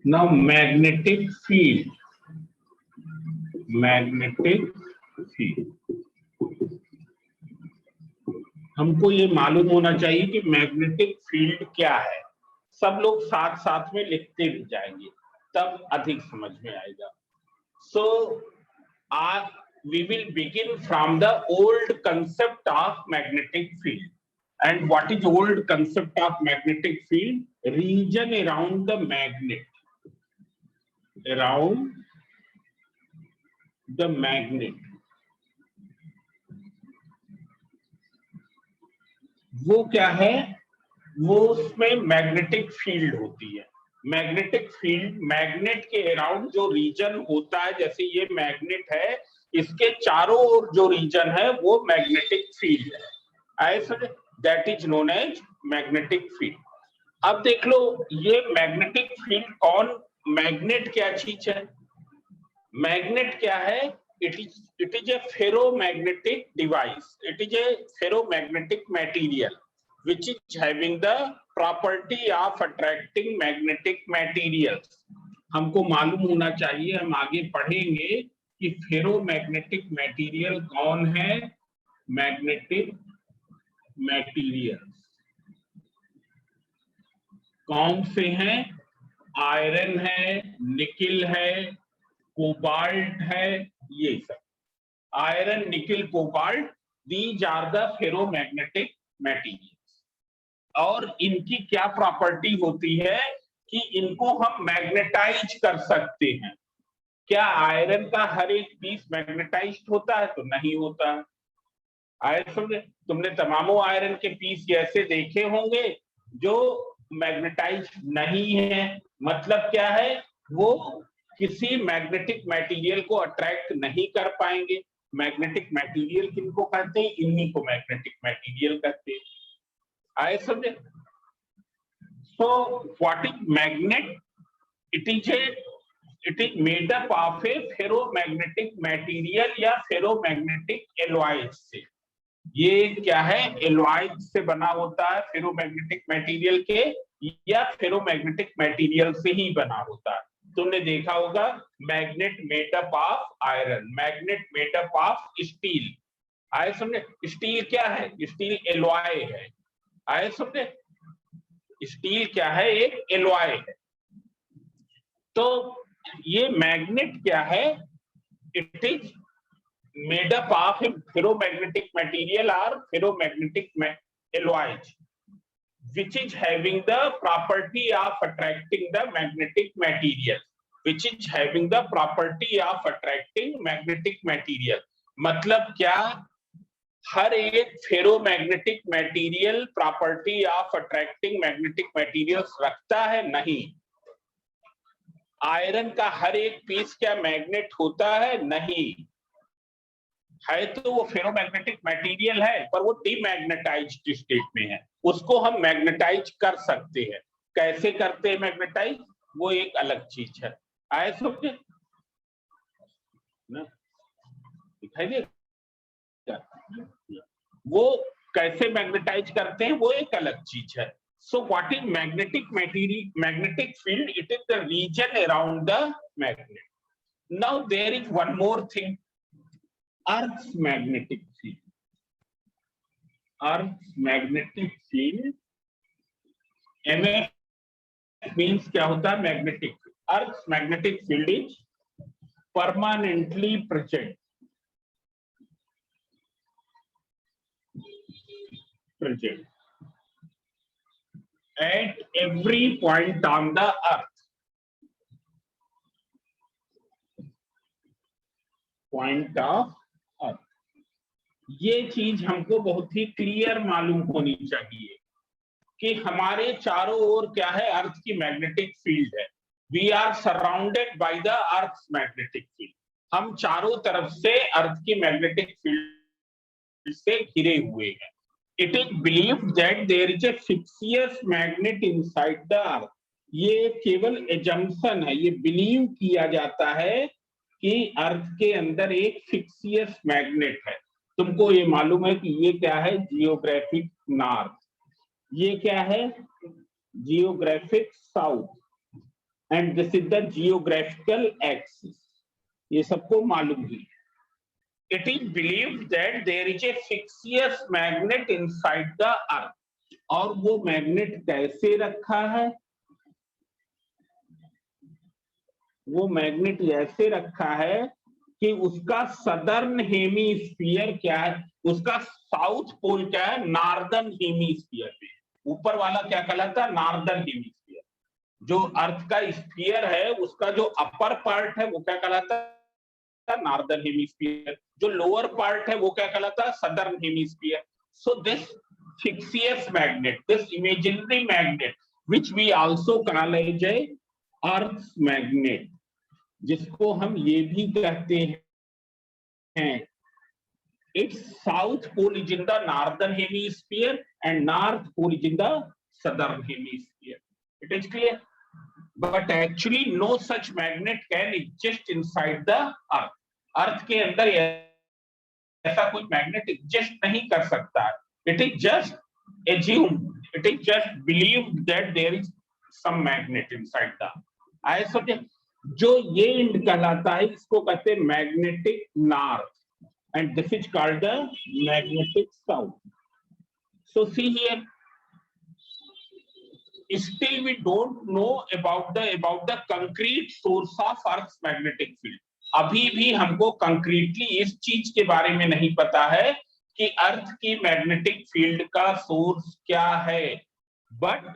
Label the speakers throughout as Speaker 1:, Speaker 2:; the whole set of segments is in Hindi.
Speaker 1: Now magnetic field. Magnetic field, हमको ये मालूम होना चाहिए कि मैग्नेटिक फील्ड क्या है। सब लोग साथ साथ में लिखते भी जाएंगे, तब अधिक समझ में आएगा। सो we will begin from the old concept of magnetic field. And what is old concept of magnetic field? Region around the magnet, around the magnet, वो क्या है? वो उसमें मैग्नेटिक फील्ड होती है। मैग्नेटिक फील्ड, मैग्नेट के अराउंड जो रीजन होता है, जैसे ये मैग्नेट है, इसके चारों ओर जो रीजन है वो मैग्नेटिक फील्ड है। That is known as magnetic field. अब देख लो, ये मैग्नेटिक फील्ड कौन, मैग्नेट क्या चीज है? मैग्नेट क्या है? it is a ferromagnetic device, it is a ferromagnetic material which is having the property of attracting magnetic materials. हमको मालूम होना चाहिए, हम आगे पढ़ेंगे कि फेरोमैग्नेटिक मटेरियल कौन है। मैग्नेटिक मटेरियल्स कौन से हैं? आयरन है, निकिल है, कोबाल्ट है, ये सब iron, nickel, cobalt, these are the ferromagnetic materials. और इनकी क्या प्रॉपर्टी होती है कि इनको हम मैग्नेटाइज कर सकते हैं। क्या आयरन का हर एक पीस मैग्नेटाइज्ड होता है? तो नहीं होता है। आयरन, तुमने तमामों आयरन के पीस ऐसे देखे होंगे जो मैग्नेटाइज नहीं है। मतलब क्या है? वो किसी मैग्नेटिक मटेरियल को अट्रैक्ट नहीं कर पाएंगे। मैग्नेटिक मटेरियल किनको कहते हैं? इन्हीं को मैग्नेटिक मटेरियल कहते हैं। आए समझे? सो what is magnet? It is made up of A ferromagnetic material या फेरोमैग्नेटिक एलॉयज से। ये क्या है? एलॉयज से बना होता है, फेरोमैग्नेटिक मटेरियल के या फेरोमैग्नेटिक मटेरियल से ही बना होता है। तुमने देखा होगा magnet made up of iron, magnet made up of steel. आए समझे? स्टील क्या है? स्टील एलॉय है। आए समझे? स्टील क्या है? एक एलॉय है। तो ये मैग्नेट क्या है? It is made up of ferromagnetic material और ferromagnetic alloys which is having the property of attracting the magnetic material, which is having the property of attracting magnetic material। मतलब क्या? हर एक ferromagnetic material property of attracting magnetic materials रखता है? नहीं। आयरन का हर एक पीस क्या मैग्नेट होता है? नहीं है। तो वो फेरोमैग्नेटिक मटेरियल है, पर वो डीमैग्नेटाइज्ड स्टेट में है। उसको हम मैग्नेटाइज कर सकते हैं। कैसे करते हैं मैग्नेटाइज? वो एक अलग चीज है। आए समझे ना? दिखाई दे? वो कैसे मैग्नेटाइज करते हैं वो एक अलग चीज है। So what is magnetic material? Magnetic field, it is the region around the magnet. Now there is one more thing, Earth's magnetic field. Earth's magnetic field, MF means क्या होता है? Magnetic. Earth's magnetic field is permanently present at every point on the earth. Point of अर्थ। ये चीज हमको बहुत ही क्लियर मालूम होनी चाहिए कि हमारे चारों ओर क्या है? अर्थ की मैग्नेटिक फील्ड है। We are surrounded by the earth magnetic field. हम चारों तरफ से अर्थ की मैग्नेटिक फील्ड से घिरे हुए हैं। It is believed that there is a fictitious magnet inside the earth. ये केवल एजम्पशन है, ये बिलीव किया जाता है कि अर्थ के अंदर एक फिक्सियस मैग्नेट है। तुमको ये मालूम है कि ये क्या है, जियोग्राफिक नॉर्थ, ये क्या है, geographic south, and this is the geographical axis, ये सबको मालूम ही। It is believed that there is a fixed magnet inside the earth. और वो मैग्नेट कैसे रखा है, वो मैग्नेट ऐसे रखा है कि उसका सदर्न हेमीस्फीयर क्या है, उसका साउथ पोल क्या है, नॉर्दर्न हेमीस्फीयर में, ऊपर वाला क्या कहलाता है, नॉर्दर्न हेमीस्फीयर। जो अर्थ का स्फीयर है उसका जो अपर पार्ट है वो क्या कहलाता है, नॉर्दर्न हेमीस्फीयर, जो लोअर पार्ट है वो क्या कहलाता है, southern hemisphere. So this fictitious magnet, this imaginary magnet which we also call as earth magnet, जिसको हम ये भी कहते हैं, its south pole is in the northern hemisphere and north pole is in the southern hemisphere. It is clear? But actually no such magnet can exist inside the earth. अर्थ के अंदर ऐसा कोई मैग्नेट एग्जिस्ट नहीं कर सकता। It is just assumed, it is just believed that there is some magnet inside the earth. समझे? जो ये इंड कहलाता है इसको कहते हैं magnetic north, and this is called the magnetic south. So see here, still we don't know about the concrete source of Earth's magnetic field. अभी भी हमको कंक्रीटली इस चीज के बारे में नहीं पता है कि अर्थ की मैग्नेटिक फील्ड का सोर्स क्या है, बट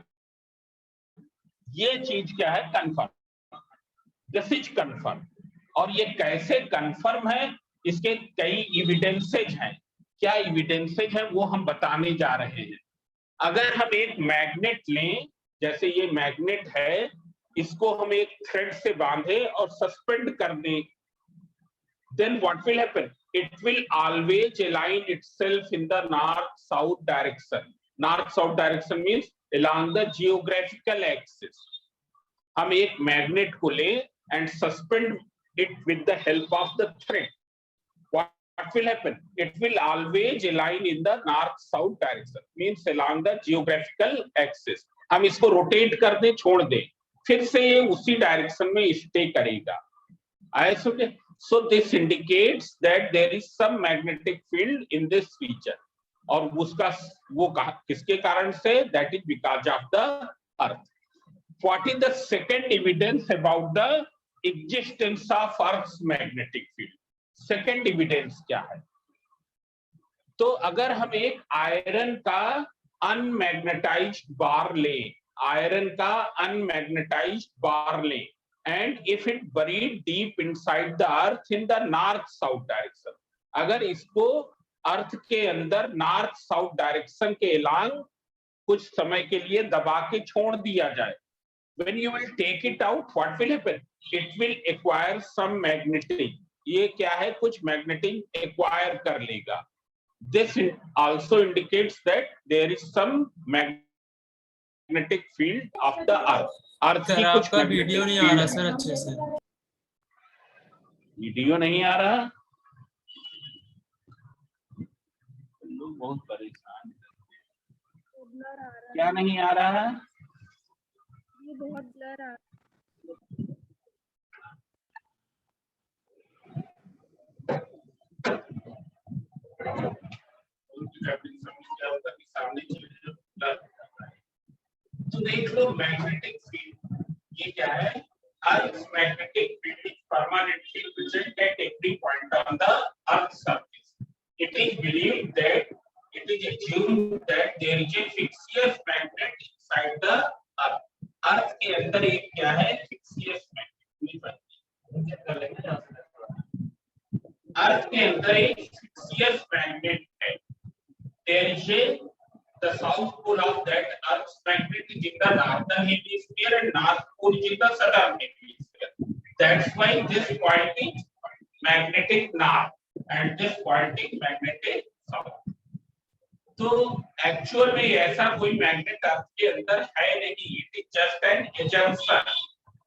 Speaker 1: ये चीज क्या है, कंफर्म, दिस इज कंफर्म। और ये कैसे कंफर्म है, इसके कई एविडेंसेज हैं। क्या एविडेंसेज है वो हम बताने जा रहे हैं। अगर हम एक मैग्नेट लें, जैसे ये मैग्नेट है, इसको हम एक थ्रेड से बांधे और सस्पेंड कर दें, then what will happen? It will always align itself in the north-south direction. North-south direction means along the geographical axis. हम एक मैग्नेट को लें and suspend it with the help of the thread. What will happen? It will always align in the north-south direction, means along the geographical axis. हम इसको रोटेट कर दें, छोड़ दें, फिर से ये उसी डायरेक्शन में स्टे करेगा। आए समझे? So this indicates that there is some magnetic field in this region. और उसका वो किसके कारण से? That is because of the earth. What is the second evidence about the existence of Earth's magnetic field? Second evidence क्या है? तो अगर हम एक आयरन का अनमैग्नेटाइज्ड बार लें, आयरन का अनमैग्नेटाइज्ड बार लें, and if it buried deep inside the earth in the north south direction, अगर इसको अर्थ के अंदर नॉर्थ साउथ डायरेक्शन के along कुछ समय के लिए दबा के छोड़ दिया जाए, when you will take it out, what will happen? It will acquire some magnetic, ये क्या है, कुछ मैग्नेटिक एक्वायर कर लेगा। This also indicates that there is some magnetic field of the earth. अर्थ की कुछ
Speaker 2: वीडियो नहीं आ रहा सर, अच्छे से
Speaker 1: वीडियो नहीं आ रहा, लोग बहुत परेशान, क्या नहीं आ रहा है,
Speaker 3: ये बहुत ब्लर आ रहा
Speaker 1: तो देख लो मैग्नेटिक फील्ड, ये क्या है, Earth's magnetic field is permanently present at every point on the Earth's surface. It is believed that, it is assumed that there is a fixed magnet inside the Earth. अर्थ के अंदर एक क्या है, फिक्सियस मैग्नेट। अर्थ के अंदर एक फिक्सियस मैग्नेट है। There is the south pole of that Earth's magnet is in the northern hemisphere and north pole is in the southern hemisphere. That's why this point is magnetic north and this point is magnetic south. तो एक्चुअल में ऐसा कोई मैग्नेट अर्थ के अंदर है नहीं, it is just an assumption.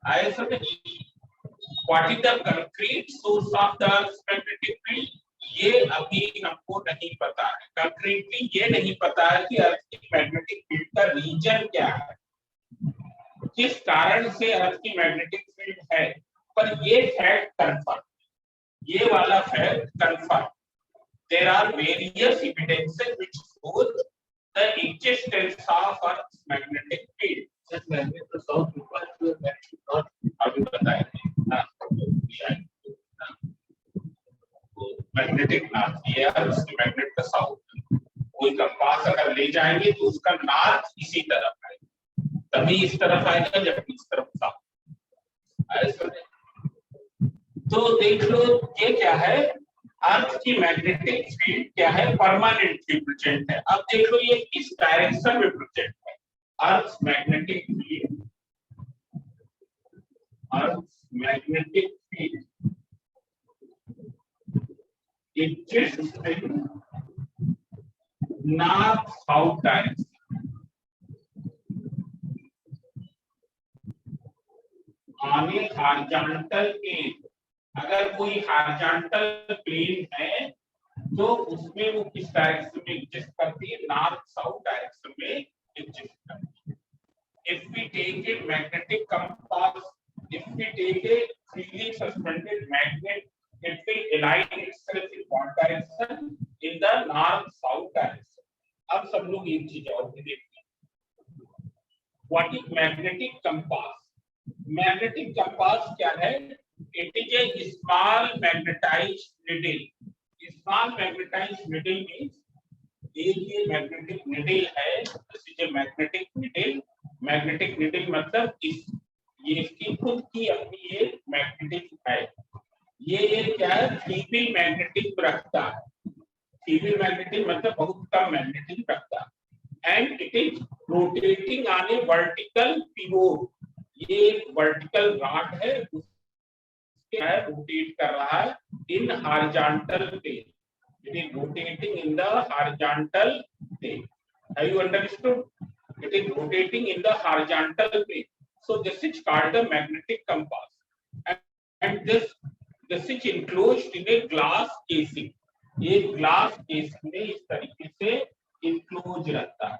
Speaker 1: आए समझ? What is the concrete source of the Earth's magnetic field? ये अभी हमको नहीं पता है, कंक्रीटली ये नहीं पता है कि अर्थ की मैग्नेटिक फील्ड का रीजन क्या है, किस कारण से अर्थ की मैग्नेटिक फील्ड है, पर ये फैक्ट कंफर्म, ये वाला fact confirm. There are various evidences which show the existence of earth magnetic field. Just magnet the south people not अभी बताएंगे मैग्नेटिक नॉर्थ, ये अर्थ मैग्नेट का साउथ। कोई कंपास अगर ले जाएंगे तो उसका नॉर्थ इसी तरफ है, तभी इस तरफ आएगा जब इस तरफ साउथ। तो देख लो ये क्या है, अर्थ की मैग्नेटिक फील्ड क्या है, परमानेंटली प्रेजेंट है। अब देख लो ये किस डायरेक्शन में प्रेजेंट है, अर्थ magnetic field, earth magnetic field exists in north south direction। आने हॉरिजॉन्टल प्लेन, अगर कोई हॉरिजॉन्टल प्लेन है तो उसमें वो किस डायरेक्शन में एग्जिस्ट करती है, नॉर्थ साउथ डायरेक्शन में एग्जिस्ट करती है। If we take a magnetic compass, if we take a freely suspended magnet, it will align itself in one direction in the north south direction। अब सब लोग एक चीज और भी देखते हैं, what is magnetic compass? Magnetic compass क्या है? It is a small magnetized needle। Small magnetized needle means एक ये magnetic needle है, this is a magnetic needle। Magnetic needle मतलब ये इसकी खुद की अपनी ये मैग्नेटिक है, ये क्या है, फीमेल मैग्नेटिक रखता है। फीमेल मैग्नेटिक मतलब बहुत कम मैग्नेटिक रखता है। And it is rotating on A vertical pivot, ये एक वर्टिकल रॉड है, उसके रोटेट कर रहा है in horizontal plane, it is rotating in the horizontal plane. Have you understood? It is rotating in the horizontal plane. So this is called a magnetic compass, and this is enclosed in a glass casing। ये ग्लास केसिंग में इस तरीके से इंक्लोज रहता है।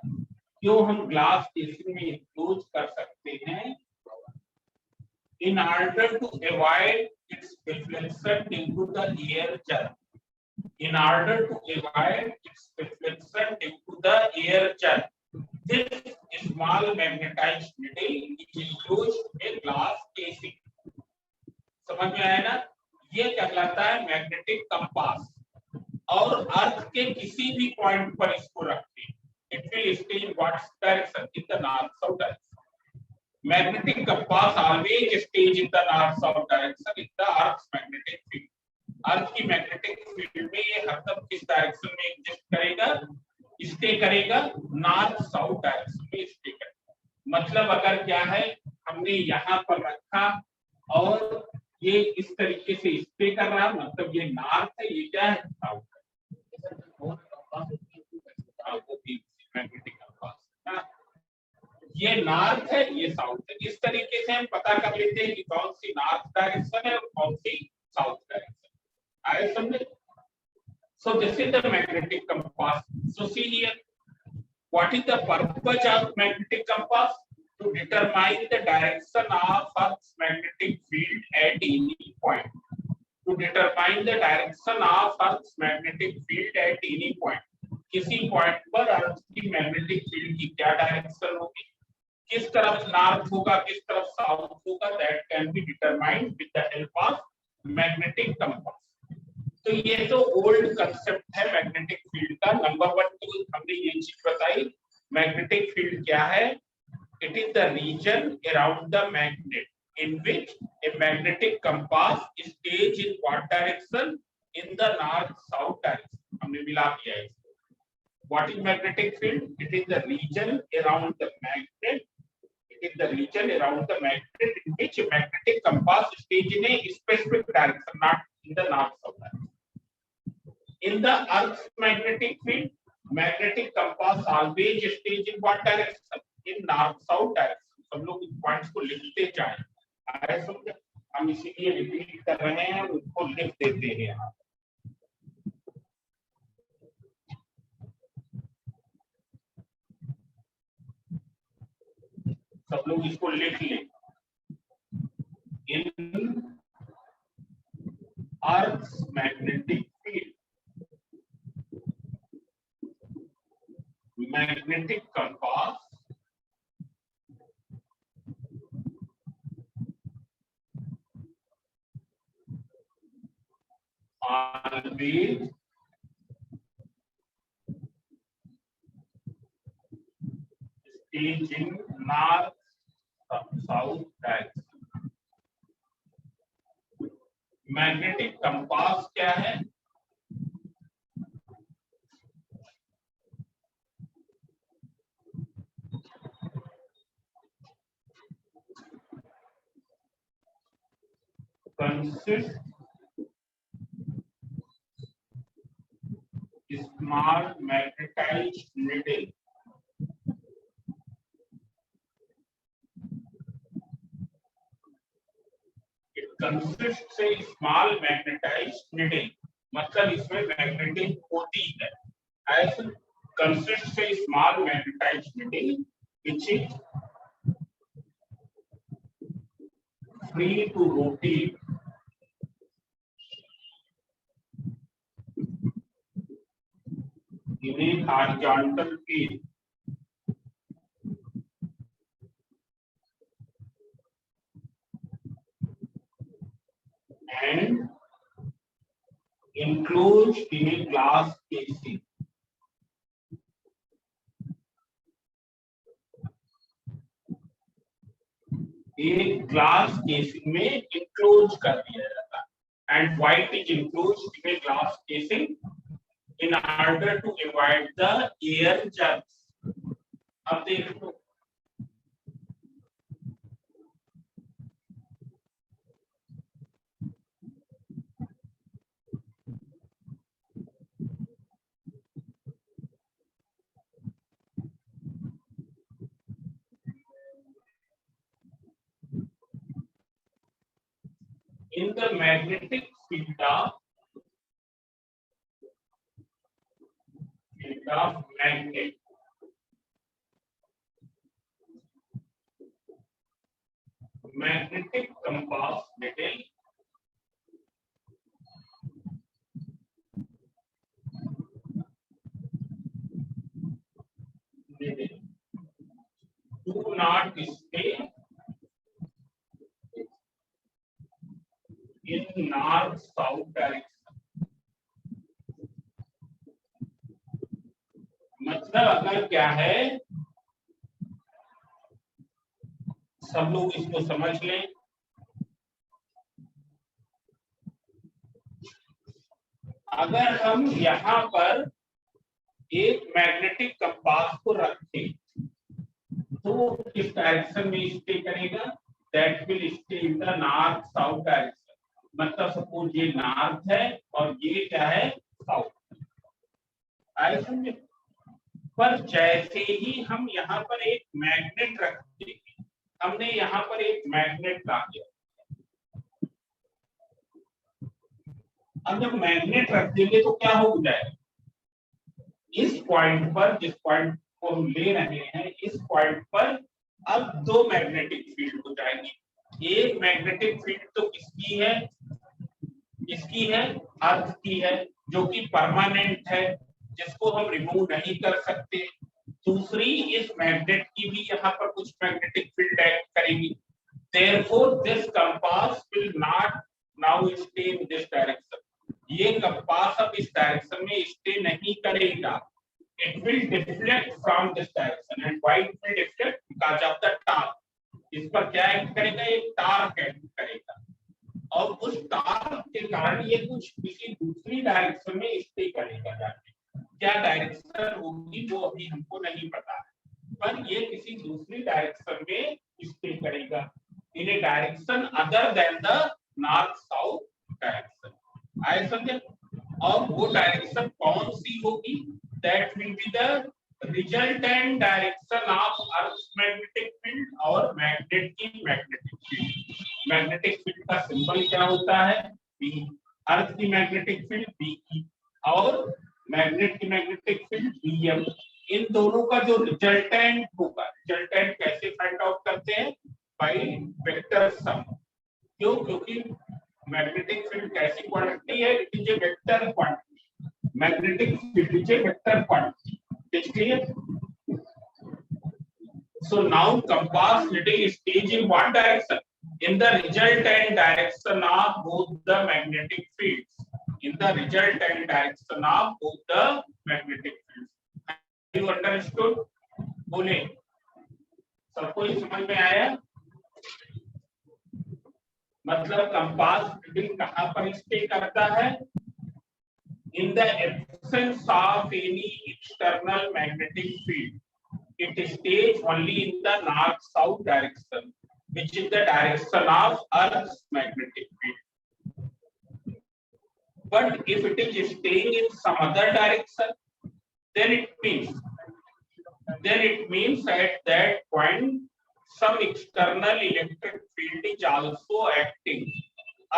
Speaker 1: क्यों हम ग्लास केसिंग में इंक्लोज कर सकते हैं? In order to avoid its reflection into the air jet, in order to avoid its reflection into the air jet, this small magnetized needle is enclosed in a glass casing। समझ में आया ना? ये कहलाता है मैग्नेटिक कंपास। और अर्थ के किसी भी पॉइंट पर इसको रखें, it will stay in what direction? In the north south direction। Magnetic compass always stays in the north south direction in the earth's magnetic field। अर्थ की मैग्नेटिक फील्ड में ये हरदम किस डायरेक्शन में एग्जिस्ट करेगा, स्टे करेगा, नॉर्थ साउथ डायरेक्शन में स्टे करेगा। मतलब अगर क्या है, हमने यहाँ पर रखा और ये इस तरीके से स्टे कर रहा, मतलब ये नॉर्थ है, ये क्या है, साउथ है। मैग्नेटिक कंपास ये नॉर्थ है, ये साउथ है। इस तरीके से हम पता कर लेते हैं कि कौन सी नॉर्थ डायरेक्शन है और कौन सी साउथ डायरेक्शन। आए समझे? So this is the magnetic compass। So see here, what is the purpose of magnetic compass? To determine the direction of Earth's magnetic field at any point। To determine the direction of Earth's magnetic field at any point। किसी पॉइंट पर अर्थ की मैग्नेटिक फील्ड की क्या डायरेक्शन होगी, किस तरफ नॉर्थ होगा, किस तरफ साउथ होगा, that can be determined with the help of magnetic compass. तो ये तो ओल्ड कंसेप्ट है मैग्नेटिक फील्ड का। नंबर 1 तो हमने ये चीज बताई, मैग्नेटिक फील्ड क्या है? It is the region around the magnet in which A magnetic compass stage in what direction? In the north south direction. हमने मिला दिया है इसको। What is magnetic field? It is the region around the magnet, it is the region around the magnet in which a magnetic compass stays in a specific direction, not in the north south direction। In the Earth's magnetic field, magnetic compass always stays in what direction? In north south direction। सब लोग इन पॉइंट्स को लिखते जाएं, आए समझ? हम इसीलिए रिपीट कर रहे हैं, उनको लिख देते हैं यहाँ। सब लोग इसको लिख लें। इन Earth's magnetic field, magnetic compass always stays in north south direction। Magnetic compass क्या है? Consist small magnetized needle, consist से स्मॉल मैग्नेटाइज्ड नीडल, मतलब इसमें मैग्नेटिक होती है। ऐसे कंसिस्ट से small magnetized needle which is free to rotate in a horizontal plane and enclosed in a glass casing। एक ग्लास केसिंग में इंक्लोज कर दिया जाता है and white is enclosed in a glass casing in order to avoid the air germs। अब देखो in the magnetic field of magnet, magnetic compass needle do not stay in north south direction। मतलब अगर क्या है, सब लोग इसको समझ लें। अगर हम यहाँ पर एक मैग्नेटिक कंपास को रखें तो किस डायरेक्शन में स्टे करेगा? That will stay in the north south direction. मतलब सपोज ये नॉर्थ है और ये क्या है? साउथ। आए समझे? पर जैसे ही हम यहाँ पर एक मैग्नेट रख देंगे, हमने यहाँ पर एक मैग्नेट ला दिया, अब जब मैग्नेट रख देंगे तो क्या हो जाएगा? इस पॉइंट पर, जिस पॉइंट को हम ले रहे हैं, इस पॉइंट पर अब दो मैग्नेटिक फील्ड हो जाएंगी। एक मैग्नेटिक फील्ड तो किसकी है? इसकी है, अर्थ की है, जो कि परमानेंट है, जिसको हम रिमूव नहीं कर सकते। दूसरी, इस मैग्नेट की भी यहाँ पर कुछ मैग्नेटिक फील्ड एक्ट करेगी। Therefore, this compass will not now stay in this direction। ये कंपास अब इस डायरेक्शन में स्टे नहीं करेगा। It will deflect from this direction and why it will deflect? Because of the torque। इस पर क्या एक्ट करेगा? एक टार्क एक्ट करेगा और उस टार्क के कारण ये कुछ किसी दूसरी डायरेक्शन में स्टे करेगा। जाके क्या डायरेक्शन होगी वो अभी हमको नहीं पता है, पर ये किसी दूसरी डायरेक्शन में स्टे करेगा, in a direction other than the north south direction. आए समझे? और वो डायरेक्शन कौन सी होगी? That will be the resultant direction of earth magnetic field और मैग्नेट की मैग्नेटिक फील्ड। मैग्नेटिक फील्ड का सिंबल क्या होता है? बी। अर्थ की मैग्नेटिक फील्ड बी की और मैग्नेट की मैग्नेटिक फील्ड बीएम। इन दोनों का जो रिजल्टेंट होगा, रिजल्टेंट कैसे फाइंड आउट करते हैं? By vector sum. क्यों? क्योंकि मैग्नेटिक फील्ड कैसी क्वांटिटी है? It is a vector quantity. Magnetic field is a vector quantity. It's clear? So now compass needle stage in what direction? In the resultant direction of both the magnetic fields. In the resultant direction of both the magnetic fields. You understood? बोले सबको ये समझ में आया? मतलब कंपास नीडल कहां पर स्टे करता है? In the absence of any external magnetic field, it stays only in the north-south direction, which is the direction of Earth's magnetic field. But if it is staying in some other direction, then it means at that point some external electric field is also acting.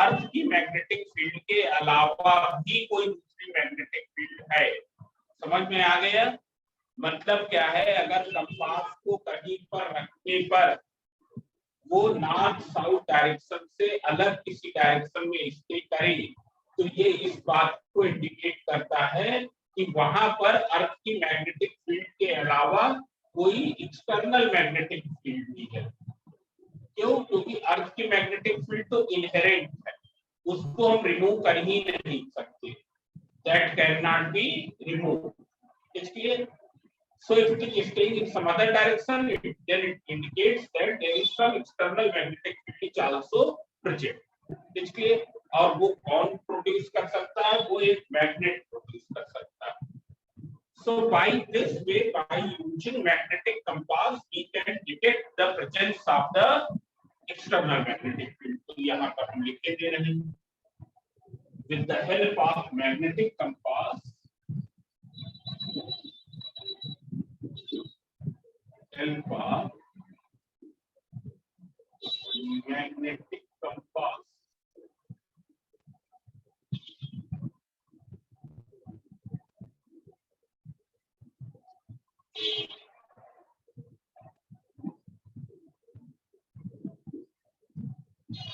Speaker 1: अर्थ की मैग्नेटिक फील्ड के अलावा भी कोई दूसरी मैग्नेटिक फील्ड है। समझ में आ गया? मतलब क्या है? अगर कंपास को कहीं पर रखने पर वो नॉर्थ साउथ डायरेक्शन से अलग किसी डायरेक्शन में स्टे करे, तो ये इस बात को इंडिकेट करता है कि वहां पर अर्थ की मैग्नेटिक फील्ड के अलावा कोई एक्सटर्नल मैग्नेटिक फील्ड भी है। क्यों? क्योंकि अर्थ की मैग्नेटिक फील्ड तो इनहेरेंट है, उसको हम रिमूव कर ही नहीं सकते। That can not be remove. इसलिए so if it is staying in some other direction, then it indicates that there is some external magnetic field which also present. इसलिए और वो कौन प्रोड्यूस कर सकता है? वो एक मैग्नेट प्रोड्यूस कर सकता है। So by this way, by using magnetic compass, we can detect the presence of the external magnetic field. तो यहाँ पर हम लिख के दे रहे हैं, with the help of magnetic compass, help of magnetic compass,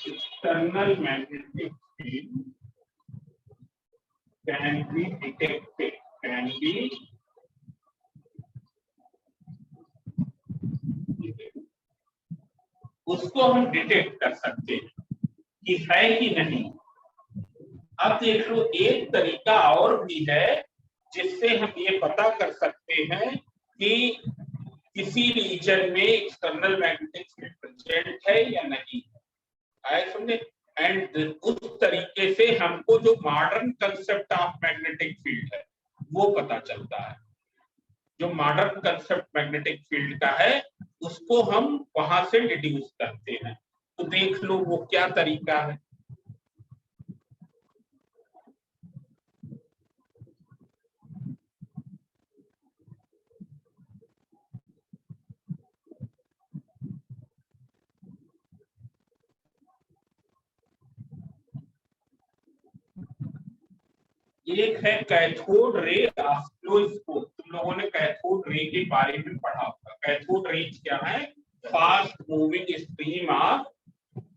Speaker 1: external magnetic field can be detected, can be उसको हम डिटेक्ट कर सकते हैं कि है कि नहीं। अब देख लो, एक तरीका और भी है जिससे हम ये पता कर सकते हैं कि किसी रीजन में एक्सटर्नल मैग्नेटिक फील्ड प्रेजेंट है या नहीं है। समझे? एंड उस तरीके से हमको जो modern concept of magnetic field है वो पता चलता है। जो मॉडर्न कंसेप्ट मैग्नेटिक फील्ड का है उसको हम वहां से डिड्यूस करते हैं। तो देख लो वो क्या तरीका है। एक है कैथोड रे ऑसिलोस्कोप। तुम लोगों ने कैथोड रे के बारे में पढ़ा होगा। कैथोड रेज क्या है? Fast moving stream of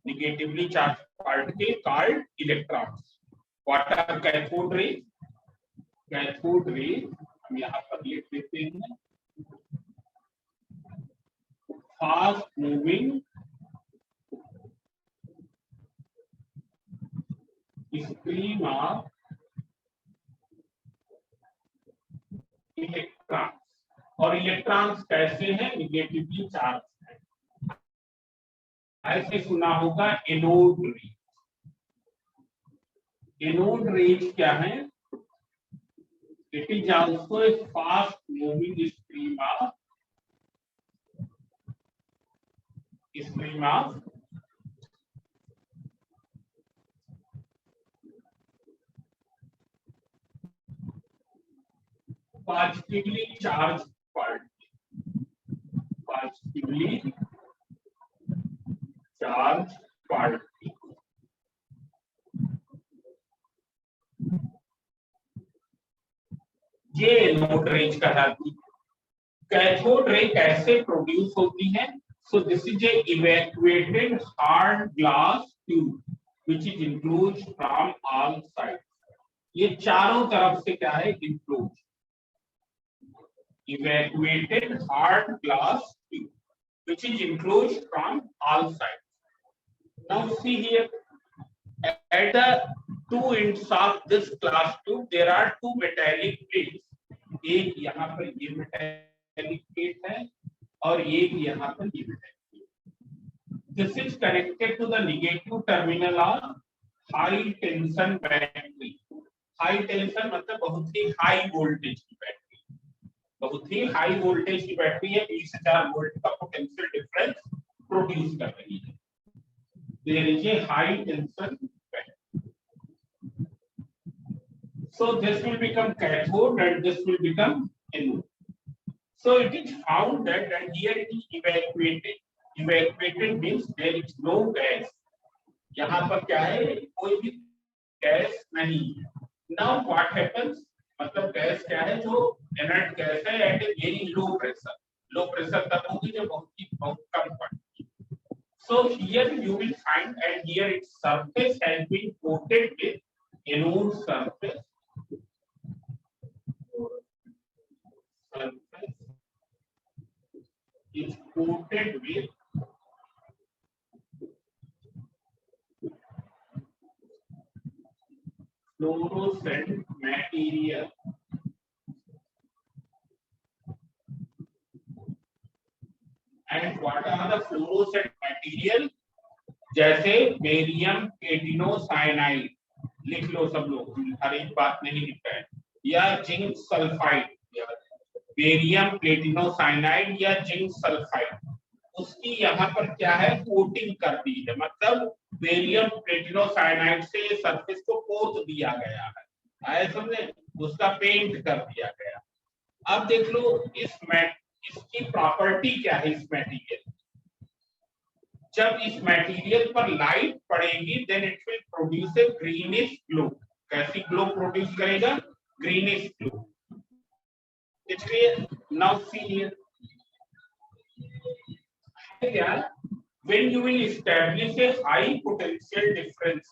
Speaker 1: negatively charge particle called electrons. What are cathode rays? Cathode rays हम यहाँ पर लिख देते हैं, fast moving stream of electrons. और इलेक्ट्रॉन्स कैसे हैं? निगेटिवली चार्ज है। ऐसे सुना होगा एनोड रेज। एनोड रेज क्या है? It is also a fast moving stream of positively charged particle, positively charged particle। ये एनोड रेज कहलाती है। कैथोड रे कैसे प्रोड्यूस होती है? So this is a evacuated hard glass tube which is enclosed from all sides. ये चारों तरफ से क्या है? Enclose. Evacuated hard glass tube which is enclosed from all sides. Now see here, at the two ends of this glass tube there are two metallic plates. एक यहाँ पर ये metallic plate है और एक यहाँ पर ये metallic plate. This is connected to the negative terminal of high tension battery. High tension मतलब बहुत ही high voltage की बैटरी, बहुत ही हाई वोल्टेज की बैटरी है, 20,000 वोल्ट का पोटेंशियल डिफरेंस प्रोड्यूस कर रही है। There is a high tension battery, so this will become cathode and this will become anode. So it is found that and here it is evacuated means there is no gas. यहां पर क्या है? कोई भी गैस नहीं है। नाउ व्हाट हैपेंस, मतलब गैस क्या है? जो इनर्ट गैस है at a very low pressure तब होगी जब बहुत कम quantity. So here you will find and here its surface has been coated with anode surface is coated with fluorescent material and what are the fluorescent material? जैसे बेरियम केटिनोसाइनाइड, लिख लो सब लोग, हर एक बात नहीं लिखता है, या जिंक सल्फाइड, बेरियम केटिनोसाइनाइड या जिंक सल्फाइड, उसकी यहाँ पर क्या है? कोटिंग कर दी है, मतलब बेरियम केटिनोसाइनाइड से सरफेस को पोत दिया गया है, आए समझे? उसका पेंट कर दिया गया। अब देख लो इसकी प्रॉपर्टी क्या है इस मटेरियल। जब इस मटेरियल पर लाइट पड़ेगी then it will produce a greenish glow. कैसी ग्लो प्रोड्यूस करेगा? Greenish glow. It's clear? Now see here, when you will establish a high potential difference,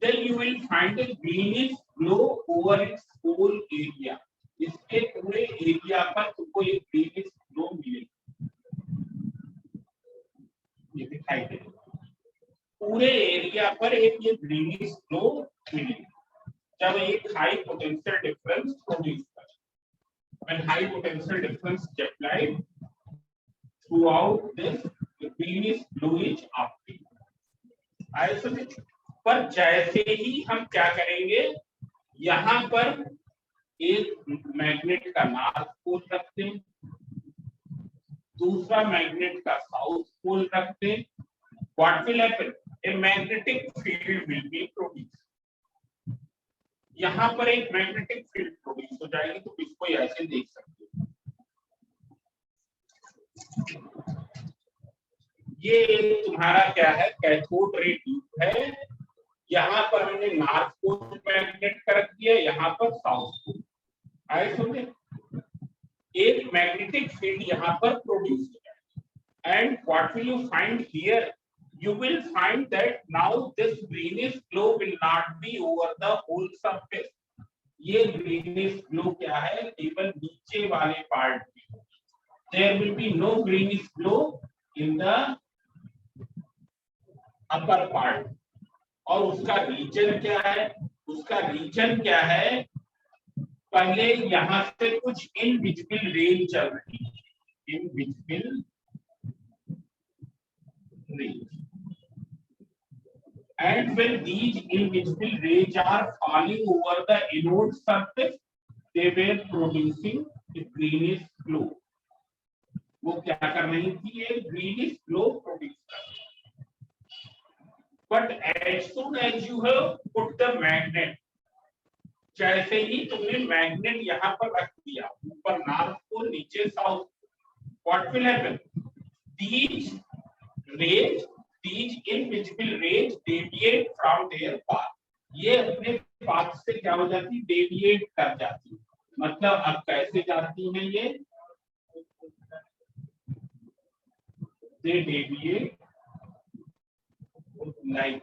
Speaker 1: then you will find a greenish glow over its whole area. इसके पूरे एरिया पर तुमको एक ग्रीनिश ग्लो मिलेगी, ये दिखाई देगा, पूरे एरिया पर एक ये ग्रीनिश ग्लो मिलेगी जब एक हाई पोटेंशियल डिफरेंस प्रोड्यूस करे। When high potential difference is applied throughout this, the greenish glow is obtained. पर जैसे ही हम क्या करेंगे, यहाँ पर एक मैग्नेट का नॉर्थ पोल रखते हैं, दूसरा मैग्नेट का साउथ पोल रखते हैं, what will happen? A magnetic field will be produced. यहाँ पर एक मैग्नेटिक फील्ड प्रोड्यूस हो जाएगी, तो इसको ऐसे देख सकते हो, ये तुम्हारा क्या है? कैथोड रे ट्यूब है। यहाँ पर हमने नॉर्थ पोल मैग्नेट कर दिया, यहाँ पर साउथ पोल, आए समझे? एक मैग्नेटिक फील्ड यहाँ पर प्रोड्यूस हो जाएगी। And what will you find here? You will find that now this greenish glow will not be over the whole surface. ये greenish glow क्या है? केवल नीचे वाले पार्ट में। There will be no greenish glow in the upper part. और उसका रीजन क्या है? उसका रीजन क्या है? पहले यहाँ से कुछ इनविजिबल रेज चल रही है, invisible rays. And when these invisible rays are falling over the anode surface, they were producing a greenish glow. वो क्या कर रही थी? ये greenish glow produce कर रही थी। But as soon as you have put the magnet, जैसे ही तुमने मैग्नेट यहाँ पर रख दिया, ऊपर नॉर्थ पोल नीचे south, what will happen? These rays, these invisible rays deviate from their path. ये अपने पाथ से क्या हो जाती? डेविएट कर जाती, मतलब अब कैसे जाती हैं ये, दे डेविएट लाइक,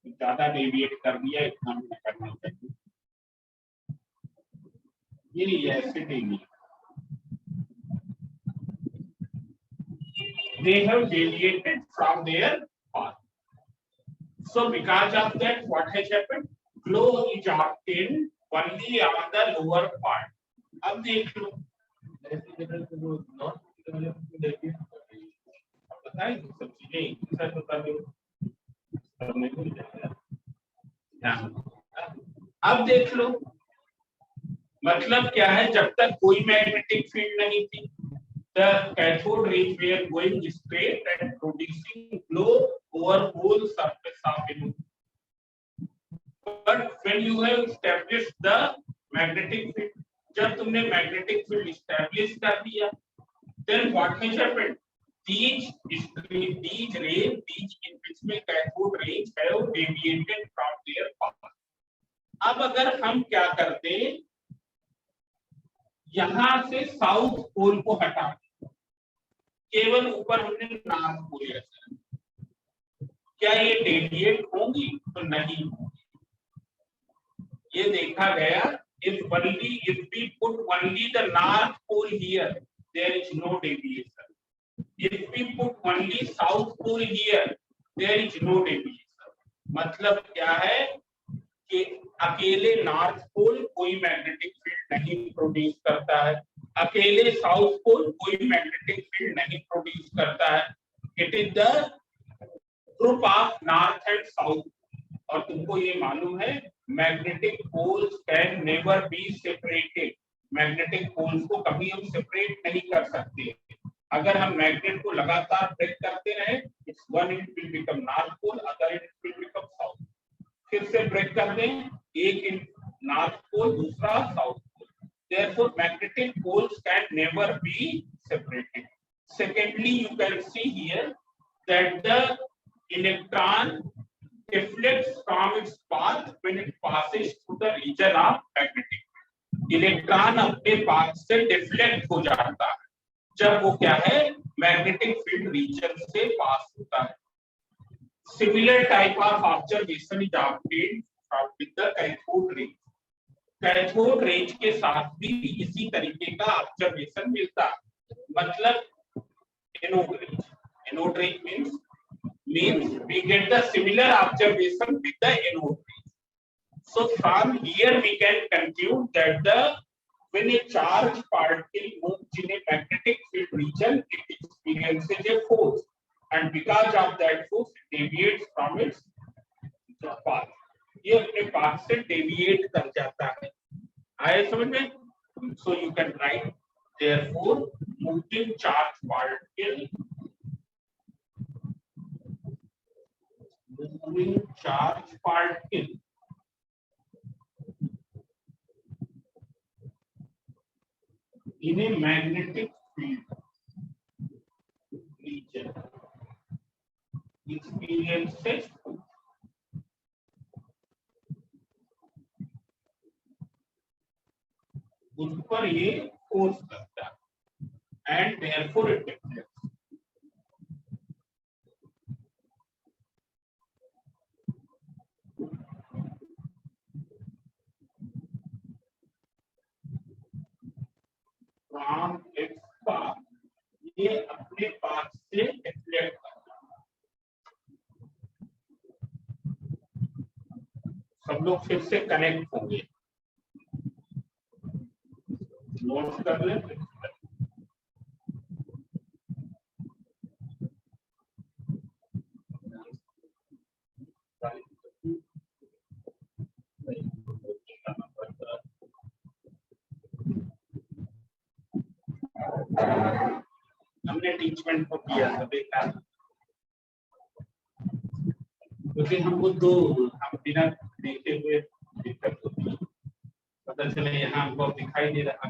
Speaker 1: ज्यादा डेविएट कर दिया, इतना भी नहीं करना चाहिए, ये ऐसे deviate, they have deviated from their path. So because of that, what has happened? Flow is obtained only on the lower part. अब देख लो, बताइए सब चीजें सर बता दो, अब देख लो, मतलब क्या है, जब तक कोई मैग्नेटिक फील्ड नहीं थी, the cathode rays were going straight and producing glow over whole surface of it. But when you have established the magnetic field, जब तुमने magnetic field establish कर दिया, then what has happened? These rays, these in which में cathode rays have deviated from their path. अब अगर हम क्या करते, यहां से साउथ पोल को हटा, केवल ऊपर हमने नॉर्थ पोल रखा, क्या ये डेविएट होंगी? तो नहीं होंगी। ये देखा गया, if we put only the north pole here, there is no deviation. If we put only south pole here, there is no deviation. मतलब क्या है कि अकेले नॉर्थ पोल कोई मैग्नेटिक फील्ड नहीं प्रोड्यूस करता है, अकेले साउथ पोल कोई मैग्नेटिक फील्ड नहीं प्रोड्यूस करता है। It is the group of north and south. और तुमको ये मालूम है magnetic poles can never be separated, magnetic poles को कभी हम सेपरेट नहीं कर सकते। अगर हम मैग्नेट को लगातार ब्रेक करते रहे, its one it will become north pole, other it will become south. फिर से ब्रेक कर दें, एक इन नॉर्थ पोल, दूसरा south pole. Therefore, magnetic poles can never be separated. Secondly, you can see here that the electron deflects from its path when it passes through the region of magnetic field. Electron अपने पाथ से डिफ्लेक्ट हो जाता है जब वो क्या है, मैग्नेटिक फील्ड रीजन से पास होता है। Similar type of observation is obtained with the cathode ray. Cathode rays के साथ भी इसी तरीके का ऑब्जर्वेशन मिलता है। मतलब anode rays means we get the similar observation with the anode ray. So from here we can conclude that when a charged particle moves in a magnetic field region, it experiences a force, and because of that force it deviates from its path. ये अपने पाथ से डेविएट कर जाता है। आए समझ में? So you can write therefore moving charge particle in a magnetic field region experiences उस पर ये फोर्स करता है and therefore it deflects. From its path, ये अपने पाथ से डिफ्लेक्ट करता है। सब लोग फिर से कनेक्ट होंगे, नोट कर लें। हमने टीचमेंट को किया था बेटा, क्योंकि हमको दो हम बिना देखे हुए दिक्कत होती है। पता चले यहाँ हमको दिखाई दे रहा